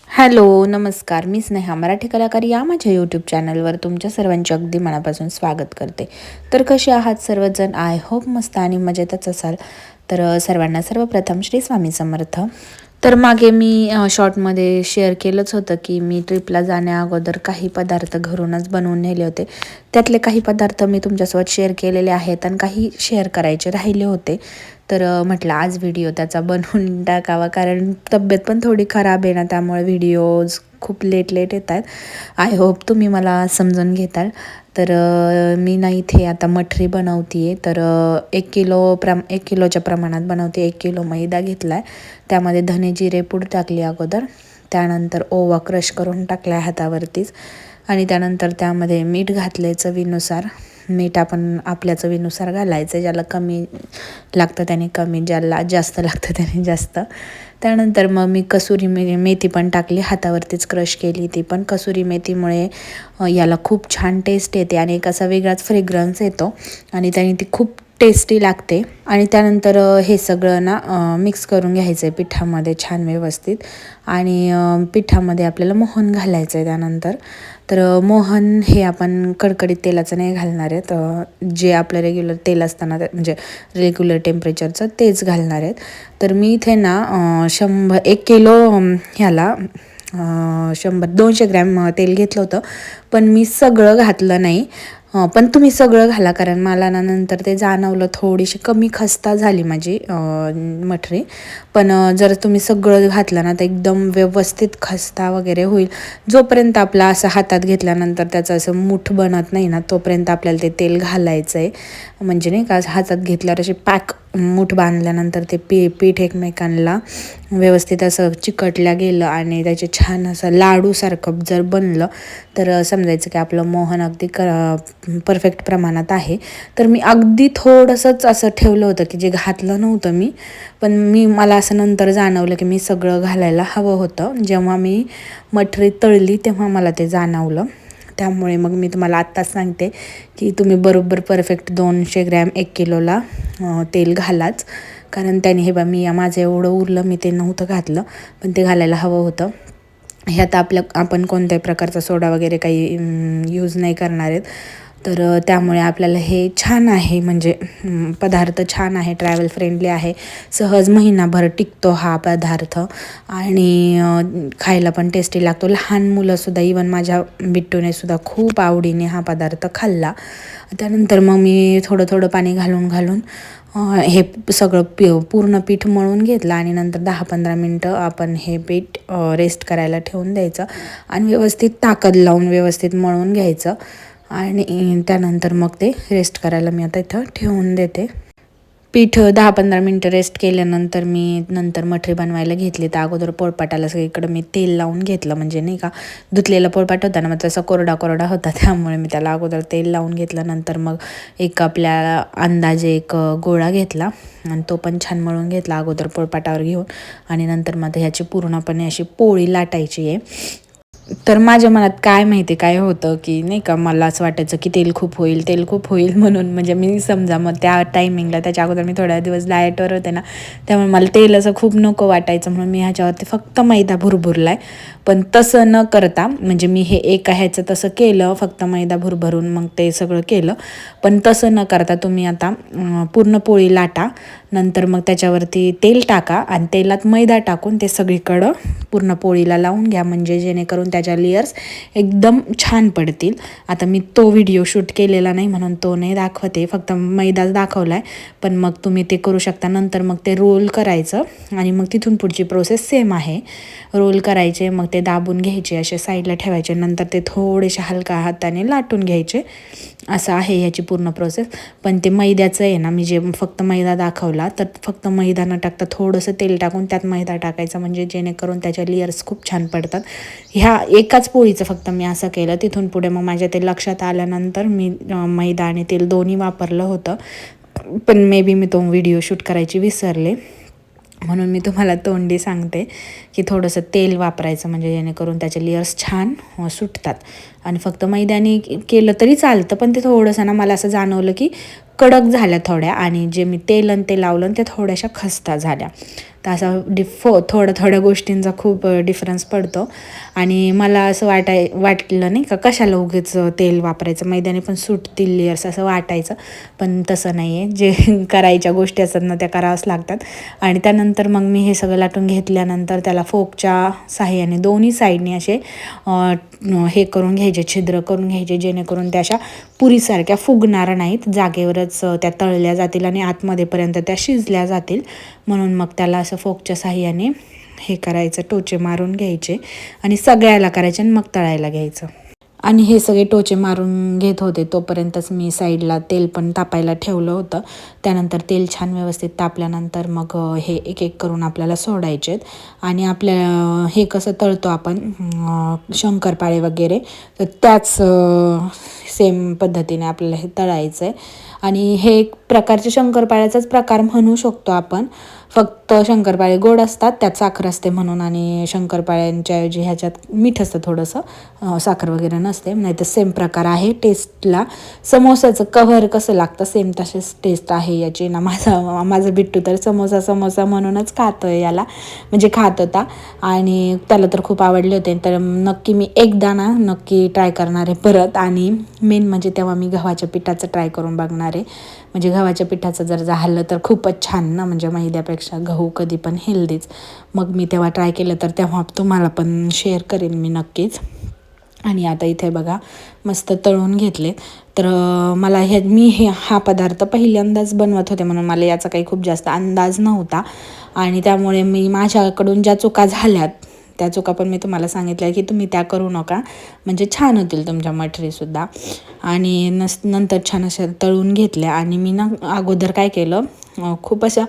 Hello, नमस्कार. मी स्नेहा मराठी कलाकार या माझ्या यूट्यूब चॅनलवर तुमच्या सर्वांचे अगदी मनापासून स्वागत करते. तर कसे आहात सर्वजण? आय होप मस्त आणि मजेतच असाल. तर सर्वांना सर्वप्रथम श्री स्वामी समर्थ. तर मागे मी शॉर्टमध्ये शेअर केलंच होतं की मी ट्रिपला जाण्या अगोदर काही पदार्थ घरूनच बनवून नेले होते. त्यातले काही पदार्थ मी तुमच्यासोबत शेअर केलेले आहेत आणि काही शेअर करायचे राहिले होते. तर म्हटलं आज व्हिडिओ त्याचा बनवून टाकावा, कारण तब्येत पण थोडी खराब आहे ना, त्यामुळे व्हिडिओज खूप लेट येत आहेत. आय होप तुम्ही मला समजून घेताल. तर मी ना इथे आता मठरी बनवते आहे. तर 1 किलोच्या प्रमाणात बनवते. 1 किलो मैदा घेतला आहे. त्यामध्ये धने जिरे पूड टाकली अगोदर. त्यानंतर ओवा क्रश करून टाकला आहे हातावरतीच. आणि त्यानंतर त्यामध्ये मीठ घातले चवीनुसार. मीठ आपण आपल्या चवीनुसार घालायचं. ज्याला कमी लागतं त्याने कमी, ज्याला जास्त लागतं त्याने जास्त. त्यानंतर मग मी कसुरी मेथी पण टाकली, हातावरतीच क्रश केली ती पण. कसुरी मेथीमुळे याला खूप छान टेस्ट येते आणि एक असा वेगळाच फ्रेग्रन्स येतो आणि त्याने ती खूप टेस्टी लागते. आणि त्यानंतर हे सगळं ना मिक्स करून घ्यायचं आहे पिठामध्ये छान व्यवस्थित. आणि पिठामध्ये आपल्याला मोहन घालायचं आहे त्यानंतर. तर मोहन हे आपण कडकडीत तेलाचं नाही घालणार आहेत. जे आपलं रेग्युलर तेल असताना म्हणजे रेग्युलर टेम्परेचरचं तेच घालणार आहेत. तर मी इथे ना 1 किलो ह्याला 200 ग्रॅम तेल घेतलं होतं. पण मी सगळं घातलं नाही. पण तुम्ही सगळं घाला, कारण मला ना नंतर ते जाणवलं थोडीशी कमी खस्ता झाली माझी मठरी. पण जर तुम्ही सगळं घातलं ना तर एकदम व्यवस्थित खस्ता वगैरे होईल. जोपर्यंत आपला असं हातात घेतल्यानंतर त्याचं असं मूठ बनत नाही ना, तोपर्यंत आपल्याला ते तेल घालायचं आहे. म्हणजे नाही का, हातात घेतल्यावर असे पॅक मूठ बांधल्यानंतर ते पीठ एकमेकांना व्यवस्थित असं चिकटल्या गेलं आणि त्याचे छान असं लाडूसारखं जर बनलं तर समजायचं की आपलं मोहन अगदी परफेक्ट प्रमाणात आहे. तर मी अगदी थोडंसंच असं ठेवलं होतं की जे घातलं नव्हतं मी. पण मला असं नंतर जाणवलं की मी सगळं घालायला हवं होतं. जेव्हा मी मठरी तळली तेव्हा मला ते जाणवलं. त्यामुळे मग मी तुम्हाला आत्ताच सांगते की तुम्ही बरोबर परफेक्ट 200 ग्रॅम 1 किलोला तेल घालाच. कारण त्याने हे मी माझं एवढं उरलं, मी ते नव्हतं घातलं, पण ते घालायला हवं होतं. ह्यात आपण कोणत्याही प्रकारचा सोडा वगैरे काही यूज नाही करणार आहेत. तर त्यामुळे आपल्याला हे छान आहे, म्हणजे पदार्थ छान आहे, ट्रॅव्हल फ्रेंडली आहे. सहज महिनाभर टिकतो हा पदार्थ आणि खायला पण टेस्टी लागतो. लहान मुलंसुद्धा, इवन माझ्या बिट्टूनेसुद्धा खूप आवडीने हा पदार्थ खाल्ला. त्यानंतर मग मी थोडं थोडं पाणी घालून हे सगळं पूर्ण पीठ मळून घेतलं आणि नंतर 10-15 मिनटं आपण हे पीठ रेस्ट करायला ठेवून द्यायचं आणि व्यवस्थित ताकद लावून व्यवस्थित मळून घ्यायचं. आणि त्यानंतर मग ते रेस्ट करायला मी आता इथं ठेवून देते. पीठ 10-15 मिनटं रेस्ट केल्यानंतर मी नंतर मठरी बनवायला घेतली. तर अगोदर पोळपाटाला सगळीकडं मी तेल लावून घेतलं, म्हणजे नाही का, धुतलेला पोळपाट होता ना, मग तसा कोरडा होता, त्यामुळे मी त्याला अगोदर तेल लावून घेतलं. नंतर मग आपल्या अंदाजे एक गोळा घेतला आणि तो पण छान मळून घेतला अगोदर पोळपाटावर घेऊन. आणि नंतर मग ह्याची पूर्णपणे अशी पोळी लाटायची आहे. तर माझ्या मनात काय माहिती काय होतं की नाही का, मला असं वाटायचं की तेल खूप होईल म्हणून. म्हणजे मी समजा मग त्या टायमिंगला, त्याच्या अगोदर मी थोड्या दिवस डाएटवर होते ना, त्यामुळे मला तेल असं खूप नको वाटायचं, म्हणून मी ह्याच्यावरती फक्त मैदा भुरभुरला आहे. पण तसं न करता, म्हणजे मी हे एका ह्याचं तसं केलं, फक्त मैदा भुरभरून मग ते सगळं केलं. पण तसं न करता तुम्ही आता पूर्ण पोळी लाटा, नंतर मग त्याच्यावरती तेल टाका आणि तेलात मैदा टाकून ते सगळीकडं पूर्ण पोळीला लावून घ्या, म्हणजे जेणेकरून त्याच्या लेयर्स एकदम छान पडतील. आता मी तो व्हिडिओ शूट केलेला नाही म्हणून तो नाही दाखवते, फक्त मैदाच दाखवला आहे. पण मग तुम्ही ते करू शकता. नंतर मग ते रोल करायचं आणि मग तिथून पुढची प्रोसेस सेम आहे. रोल करायचे, मग ते दाबून घ्यायचे, असे साईडला ठेवायचे, नंतर ते थोडेसे हलका हाताने लाटून घ्यायचे. असं आहे ह्याची पूर्ण प्रोसेस. पण ते मैद्याचं आहे ना, मी जे फक्त मैदा दाखवला, तर फक्त मैदा न टाकता थोडंसं तेल टाकून त्यात मैदा टाकायचा, म्हणजे जेणेकरून त्याच्या लेयर्स खूप छान पडतात. ह्या एकाच पोळीचं फक्त मी असं केलं. तिथून पुढे मग माझ्या ते लक्षात आल्यानंतर मी मैदा आणि तेल दोन्ही वापरलं होतं. पण मे बी मी तो व्हिडिओ शूट करायची विसरले, म्हणून मी तुम्हाला तोंडी सांगते की थोडंसं तेल वापरायचं, म्हणजे जेणेकरून त्याचे लेयर्स छान सुटतात. आणि फक्त मैद्याने केलं तरी चालतं, पण ते थोडंसं ना, मला असं जाणवलं की कडक झाल्या थोड्या, आणि जे मी तेल आणि ते लावलं त्या थोड्याशा खस्ता झाल्या. तर असा थोड्या गोष्टींचा खूप डिफरन्स पडतो. आणि मला असं वाटलं नाही का कशाला उगीच तेल वापरायचं, मैद्याने पण सुटतील लेयर्स असं वाटायचं. पण तसं नाही आहे, जे करायच्या गोष्टी असतात ना त्या कराव्याच लागतात. आणि त्यानंतर मग मी हे सगळं लाटून घेतल्यानंतर त्याला फोकच्या साहाय्याने दोन्ही साईडने असे हे करून घ्यायचे, छिद्र करून घ्यायचे, जेणेकरून त्या अशा पुरीसारख्या फुगणार नाहीत, जागेवरच त्या तळल्या जातील आणि आतमध्येपर्यंत त्या शिजल्या जातील. म्हणून मग त्याला असं फोकच्या साहाय्याने हे करायचं, टोचे मारून घ्यायचे आणि सगळ्याला करायचे आणि मग तळायला घ्यायचं. आणि हे सगळे टोचे मारून घेत होते तोपर्यंतच मी साईडला तेल पण तापायला ठेवलं होतं. त्यानंतर तेल छान व्यवस्थित तापल्यानंतर मग हे एक एक करून आपल्याला सोडायचे आहेत. आणि आपल्या हे कसं तळतो आपण शंकरपाळे वगैरे, तर त्याच सेम पद्धतीने आपल्याला हे तळायचं आहे. आणि हे एक प्रकारचे शंकरपाळ्याचाच प्रकार म्हणू शकतो आपण, फक्त शंकरपाळे गोड असतात, त्यात साखर असते म्हणून. आणि शंकरपाळ्यांच्या ऐवजी ह्याच्यात मीठ असतं थोडंसं, साखर वगैरे नसते. नाही तर सेम प्रकार आहे टेस्टला. समोसाचं कव्हर कसं लागतं सेम तसेच टेस्ट आहे याची ना. माझा बिट्टू तर समोसा म्हणूनच खातोय याला, म्हणजे खात होता आणि त्याला तर खूप आवडले होते. तर नक्की मी एकदा ना नक्की ट्राय करणार आहे परत. आणि मेन म्हणजे तेव्हा मी गव्हाच्या पिठाचं ट्राय करून बघणार आहे. म्हणजे गव्हाच्या पिठाचं जर झालं तर खूपच छान ना, म्हणजे मैद्यापेक्षा गहू कधी पण हेल्दीच. मग मी तेव्हा ट्राय केलं तर तेव्हा तुम्हाला पण शेअर करेन मी नक्कीच. आणि आता इथे बघा मस्त तळून घेतले. तर मला हा पदार्थ पहिल्यांदाच बनवत होते म्हणून मला याचा काही खूप जास्त अंदाज नव्हता. आणि त्यामुळे मी माझ्याकडून ज्या चुका झाल्यात त्या चुका पण मी तुम्हाला सांगितल्या की तुम्ही त्या करू नका, म्हणजे छान होतील तुमच्या मठरीसुद्धा. आणि नंतर छान अशा तळून घेतल्या. आणि मी ना अगोदर काय केलं, खूप अशा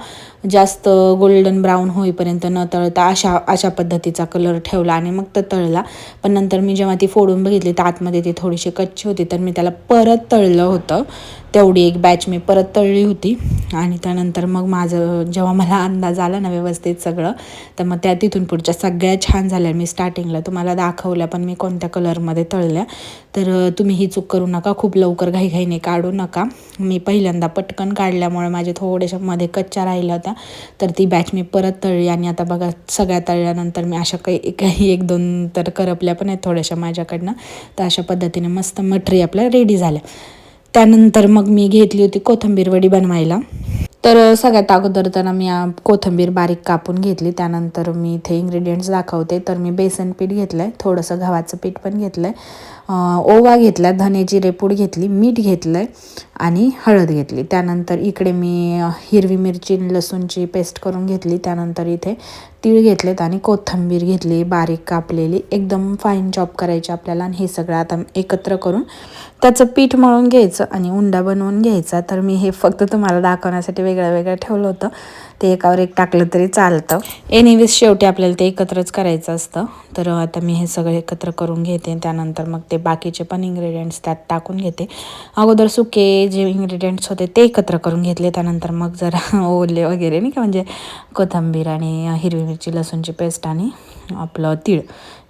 जास्त गोल्डन ब्राऊन होईपर्यंत न तळता अशा पद्धतीचा कलर ठेवला आणि मग तो तळला. पण नंतर मी जेव्हा ती फोडून बघितली तर आतमध्ये ती थोडीशी कच्ची होती, तर मी त्याला परत तळलं होतं. तेवढी एक बॅच मी परत तळली होती. आणि त्यानंतर मग जेव्हा मला अंदाज आला ना व्यवस्थित सगळं, तर मग तिथून पुढच्या सगळ्या छान झाल्या. मी स्टार्टिंगला तुम्हाला दाखवल्या पण मी कोणत्या कलरमध्ये तळल्या. तर तुम्ही ही चूक करू नका, खूप लवकर घाईघाईने काढू नका. मी पहिल्यांदा पटकन काढल्यामुळे माझे थोड्याशा मध्ये कच्च्या राहिल्या होत्या, तर ती बॅच मी परत तळली. आणि आता बघा सगळ्या तळल्यानंतर मी अशा काही एक दोन तर करपल्या पण आहेत थोड्याशा माझ्याकडनं. तर अशा पद्धतीने मस्त मटरी आपल्या रेडी झाल्या. त्यानंतर मग मी घेतली होती कोथिंबीर वडी बनवायला. तर सगळ्यात अगोदर तर मी कोथिंबीर बारीक कापून घेतली. त्यानंतर मी इथे इन्ग्रेडियंट्स दाखवते. तर मी बेसन पीठ घेतलं आहे, थोडंसं गव्हाचं पीठ पण घेतलं आहे, ओवा घेतला, धने जिरे पूड घेतली, मीठ घेतलं आहे आणि हळद घेतली. त्यानंतर इकडे मी हिरवी मिरची लसूणची पेस्ट करून घेतली. त्यानंतर इथे तीळ घेतलेत आणि कोथिंबीर घेतली बारीक कापलेली, एकदम फाईन चॉप करायची आपल्याला. आणि हे सगळं आता एकत्र करून त्याचं पीठ मळून घ्यायचं आणि उंडा बनवून घ्यायचा. तर मी हे फक्त तुम्हाला दाखवण्यासाठी वेगळं ठेवलं होतं, ते एकावर एक टाकलं तरी चालतं. एनिवेज शेवटी आपल्याला ते एकत्रच करायचं असतं. तर आता मी हे सगळं एकत्र करून घेते. त्यानंतर मग ते बाकीचे पण इन्ग्रेडियंट्स त्यात टाकून घेते. अगोदर सुके जे इन्ग्रेडियंट्स होते ते एकत्र करून घेतले. त्यानंतर मग जरा ओले वगैरे नाही का, म्हणजे कोथिंबीर आणि हिरवी मिरची लसूणची पेस्ट आणि आपलं तीळ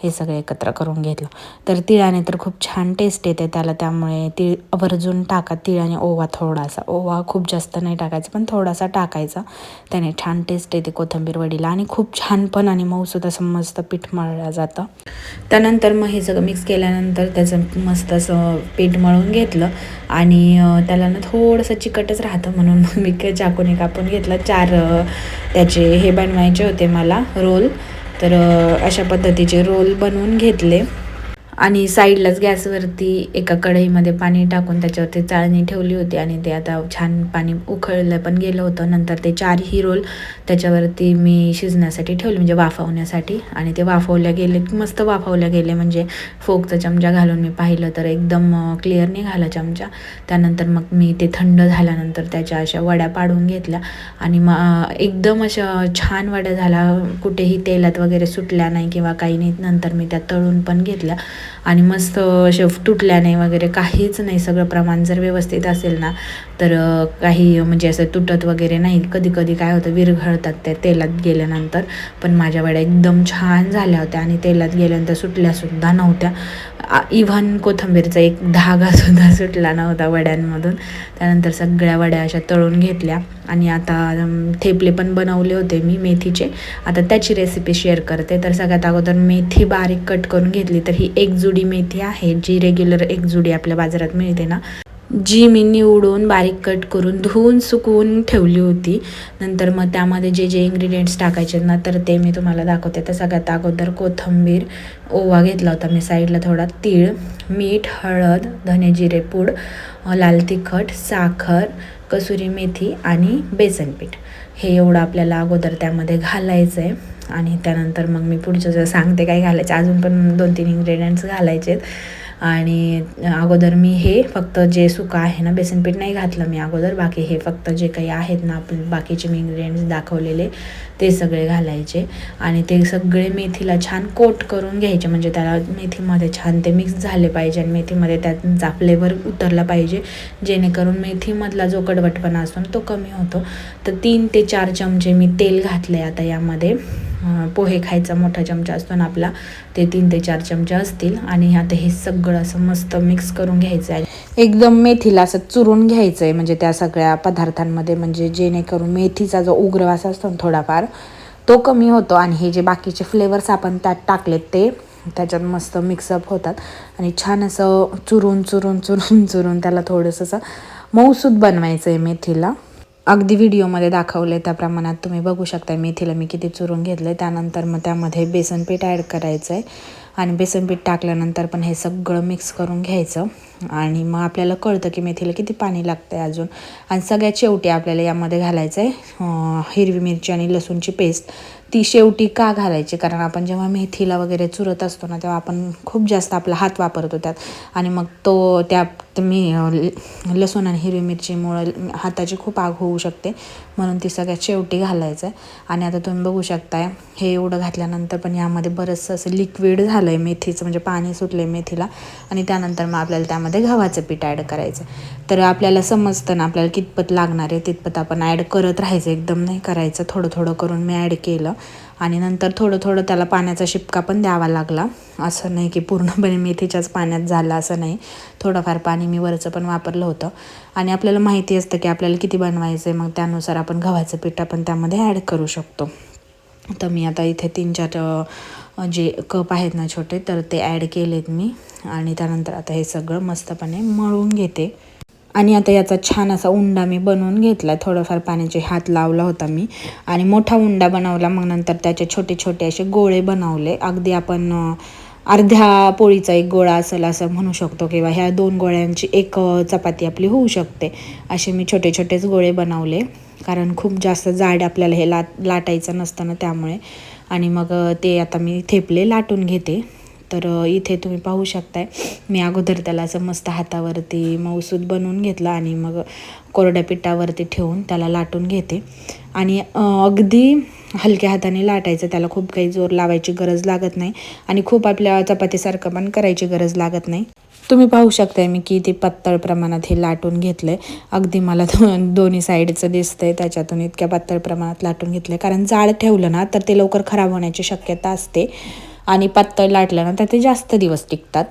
हे सगळं एकत्र करून घेतलं. तर तिळाने तर खूप छान टेस्ट येते त्याला, त्यामुळे तीळ आवर्जून टाका. तीळ आणि ओवा थोडासा, ओवा खूप जास्त नाही टाकायचा पण थोडासा टाकायचा, त्याने छान टेस्ट येते कोथिंबीर वडीला. आणि खूप छान पण आणि मऊसुद्धा असं मस्त पीठ मळलं जातं. त्यानंतर मग हे सगळं मिक्स केल्यानंतर त्याचं मस्त असं पीठ मळून घेतलं. आणि त्याला ना थोडंसं चिकटच राहतं म्हणून मग मी चाकूने कापून घेतलं. 4 त्याचे हे बनवायचे होते मला रोल. तर अशा पद्धतीचे रोल बनवून घेतले. आणि साईडलाच गॅसवरती एका कढईमध्ये पाणी टाकून त्याच्यावरती चाळणी ठेवली होती आणि ते आता छान पाणी उकळलं पण गेलं होतं. नंतर ते 4ही रोल त्याच्यावरती मी शिजण्यासाठी ठेवले, म्हणजे वाफवण्यासाठी. आणि ते मस्त वाफवल्या गेले, म्हणजे फोकचा चमचा घालून मी पाहिलं तर एकदम क्लिअर निघाला चमचा. त्यानंतर मग मी ते थंड झाल्यानंतर त्याच्या अशा वड्या पाडून घेतल्या आणि मग एकदम अशा छान वड्या झाल्या, कुठेही तेलात वगैरे सुटल्या नाही किंवा काही नाही. नंतर मी त्या तळून पण घेतल्या आणि मस्त असे तुटल्या नाही वगैरे काहीच नाही. सगळं प्रमाण जर व्यवस्थित असेल ना तर काही म्हणजे असं तुटत वगैरे नाही. कधी कधी काय होतं, विरघळतं सुटतात त्या तेलात गेल्यानंतर, पण माझ्या वड्या एकदम छान झाल्या होत्या आणि तेलात गेल्यानंतर सुटल्यासुद्धा नव्हत्या. इव्हन कोथिंबीरचा एक धागासुद्धा सुटला नव्हता वड्यांमधून. त्यानंतर सगळ्या वड्या अशा तळून घेतल्या आणि आता थेपले पण बनवले होते मी मेथीचे. आता त्याची रेसिपी शेअर करते. तर सगळ्यात अगोदर मेथी बारीक कट करून घेतली. तर ही एक जुडी मेथी आहे, जी रेग्युलर एक जुडी आपल्या बाजारात मिळते ना, जी मी निवडून बारीक कट करून धुवून सुकवून ठेवली होती. नंतर मग त्यामध्ये जे जे इन्ग्रेडियंट्स टाकायचे ना, तर ते मी तुम्हाला दाखवते. तर सगळ्यात अगोदर कोथिंबीर, ओवा घेतला होता मी साईडला, थोडा तीळ, मीठ, हळद, धने जिरे पूड, लाल तिखट, साखर, कसुरी मेथी आणि बेसन पीठ. हे एवढं आपल्याला अगोदर त्यामध्ये घालायचं आहे. आणि त्यानंतर मग मी पुढचं जर सांगते काय घालायचं, अजून पण 2-3 इन्ग्रेडियंट्स घालायचे आहेत. आणि अगोदर मी हे फक्त जे सुका आहे ना, बेसन पीठ नाही घातलं मी अगोदर, बाकी हे फक्त जे काही आहेत ना आपण बाकीचे मी इन्ग्रेडियंट्स दाखवलेले ते सगळे घालायचे. आणि ते सगळे मेथीला छान कोट करून घ्यायचे, म्हणजे त्याला मेथीमध्ये छान ते मिक्स झाले पाहिजे आणि मेथीमध्ये त्याचा फ्लेवर उतरला पाहिजे, जेणेकरून मेथीमधला जो कडवटपणा असतो तो कमी होतो. तर 3 ते 4 चमचे मी तेल घातले. आता यामध्ये पोहे खायचा मोठा चमचा असतो ना आपला, ते 3 ते 4 चमचे असतील. आणि आता हे सगळं असं मस्त मिक्स करून घ्यायचं आहे. एकदम मेथीला असं चुरून घ्यायचं आहे, म्हणजे त्या सगळ्या पदार्थांमध्ये, म्हणजे जेणेकरून मेथीचा जो उग्रवास असतो ना थोडाफार तो कमी होतो आणि हे जे बाकीचे फ्लेवर्स आपण त्यात टाकलेत ते त्याच्यात मस्त मिक्सअप होतात. आणि छान असं चुरून चुरून चुरून चुरून त्याला थोडंसं असं मऊसूद बनवायचं आहे मेथीला. अगदी व्हिडिओमध्ये दाखवले त्या प्रमाणात तुम्ही बघू शकता मेथीला मी किती चुरून घेतलं. त्यानंतर मग त्यामध्ये बेसन पीठ ॲड करायचं आहे आणि बेसन पीठ टाकल्यानंतर पण हे सगळं मिक्स करून घ्यायचं. आणि मग आपल्याला कळतं की मेथीला किती पाणी लागतं आहे अजून. आणि सगळ्यात शेवटी आपल्याला यामध्ये घालायचं आहे हिरवी मिरची आणि लसूणची पेस्ट. ती शेवटी का घालायची, कारण आपण जेव्हा मेथीला वगैरे चुरत असतो ना, तेव्हा आपण खूप जास्त आपला हात वापरतो त्यात, आणि मग तो त्यात मी लसूण आणि हिरवी मिरचीमुळे हाताची खूप आग होऊ शकते, म्हणून ती सगळ्यात शेवटी घालायचं आहे. आणि आता तुम्ही बघू शकताय हे एवढं घातल्यानंतर पण यामध्ये बरंचसं असं लिक्विड झालं आहे मेथीचं, म्हणजे पाणी सुटलं आहे मेथीला. आणि त्यानंतर मग आपल्याला त्यामध्ये गव्हाचं पीठ ॲड करायचं. तर आपल्याला समजतं ना आपल्याला कितपत लागणार आहे तितपत आपण ॲड करत राहायचं, एकदम नाही करायचं. थोडं थोडं करून मी ॲड केलं आणि नंतर थोडं थोडं त्याला पाण्याचा शिपका पण द्यावा लागला. असं नाही की पूर्णपणे मेथीच्याच पाण्यात झालं असं नाही, थोडंफार पाणी मी वरचं पण वापरलं होतं. आणि आपल्याला माहिती असतं की आपल्याला किती बनवायचं आहे, मग त्यानुसार आपण गव्हाचं पीठ आपण त्यामध्ये ॲड करू शकतो. तर मी आता इथे 3-4 जे कप आहेत ना छोटे, तर ते ॲड केलेत मी. आणि त्यानंतर आता हे सगळं मस्तपणे मळून घेते. आणि आता याचा छान असा उंडा मी बनवून घेतला. थोडंफार पाण्याचे हात लावला होता मी आणि मोठा उंडा बनवला. मग नंतर त्याचे छोटे छोटे असे गोळे बनवले. अगदी आपण अर्ध्या पोळीचा एक गोळा असेल असं म्हणू शकतो, किंवा ह्या 2 गोळ्यांची एक चपाती आपली होऊ शकते. असे मी छोटे छोटेच गोळे बनवले, कारण खूप जास्त जाड आपल्याला हे लाटायचं नसतं ना त्यामुळे. आणि मग ते आता मी थेपले लाटून घेते. तर इथे तुम्ही पाहू शकताय मी अगोदर त्याला असं मस्त हातावरती मऊसूद बनवून घेतलं आणि मग कोरड्या पिठावरती ठेवून त्याला लाटून घेते. आणि अगदी हलक्या हाताने लाटायचं, त्याला खूप काही जोर लावायची गरज लागत नाही आणि खूप आपल्या चपातीसारखं पण करायची गरज लागत नाही. तुम्ही पाहू शकताय मी किती पातळ प्रमाणात हे लाटून घेतलं आहे. अगदी मला दोन्ही साईडचं दिसतं आहे, त्याच्यातून इतक्या पातळ प्रमाणात लाटून घेतलं आहे. कारण जाड ठेवलं ना तर ते लवकर खराब होण्याची शक्यता असते आणि पातळ लाटलं ना तर ते जास्त दिवस टिकतात.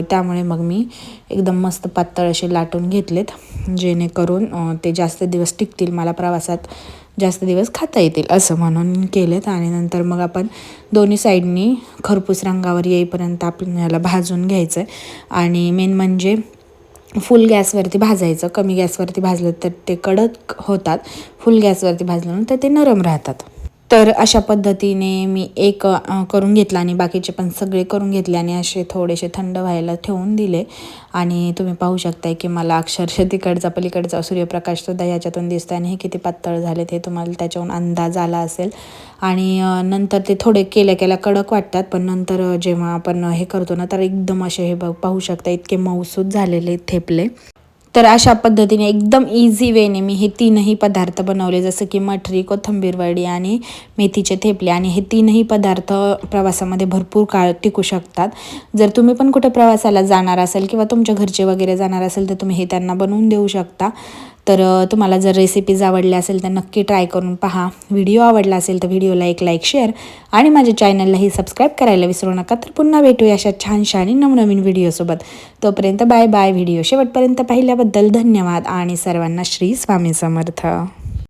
त्यामुळे मग मी एकदम मस्त पातळ असे लाटून घेतलेत, जेणेकरून ते जास्त दिवस टिकतील, मला प्रवासात जास्त दिवस खाता येतील असं म्हणून केलेत. आणि नंतर मग आपण दोन्ही साईडनी खरपूस रंगावर येईपर्यंत आपण याला भाजून घ्यायचं आहे. आणि मेन म्हणजे फुल गॅसवरती भाजायचं. कमी गॅसवरती भाजलं तर ते कडक होतात, फुल गॅसवरती भाजल्यानंतर ते नरम राहतात. तर अशा पद्धतीने मी एक करून घेतला आणि बाकीचे पण सगळे करून घेतले आणि असे थोडेसे थंड व्हायला ठेवून दिले. आणि तुम्ही पाहू शकताय की मला अक्षरशः तिकडचा पलीकडचा सूर्यप्रकाशसुद्धा याच्यातून दिसतं आणि हे किती पातळ झाले ते तुम्हाला त्याच्याहून अंदाज आला असेल. आणि नंतर ते थोडे केल्या कडक वाटतात, पण नंतर जेव्हा आपण हे करतो ना तर एकदम असे हे पाहू शकता इतके मऊसूद झालेले थेपले. तर अशा पद्धतीने एकदम इझी वेने मी हे 3ही पदार्थ बनवले, जसं की मठरी, कोथिंबीर वडी आणि मेथीचे थेपले. आणि हे 3ही पदार्थ प्रवासामध्ये भरपूर काळ टिकू शकतात. जर तुम्ही पण कुठे प्रवासाला जाणार असाल किंवा तुमच्या घरचे वगैरे जाणार असेल तर तुम्ही हे त्यांना बनवून देऊ शकता. तर तुम्हाला जर रेसिपीज आवडल्या असेल तर नक्की ट्राय करून पहा. व्हिडिओ आवडला असेल तर व्हिडिओला एक लाईक, शेअर आणि माझ्या चॅनललाही सबस्क्राईब करायला विसरू नका. तर पुन्हा भेटूया अशा छानशा आणि नवनवीन व्हिडिओसोबत. तोपर्यंत बाय बाय. व्हिडिओ शेवटपर्यंत पाहिल्याबद्दल धन्यवाद आणि सर्वांना श्री स्वामी समर्थ.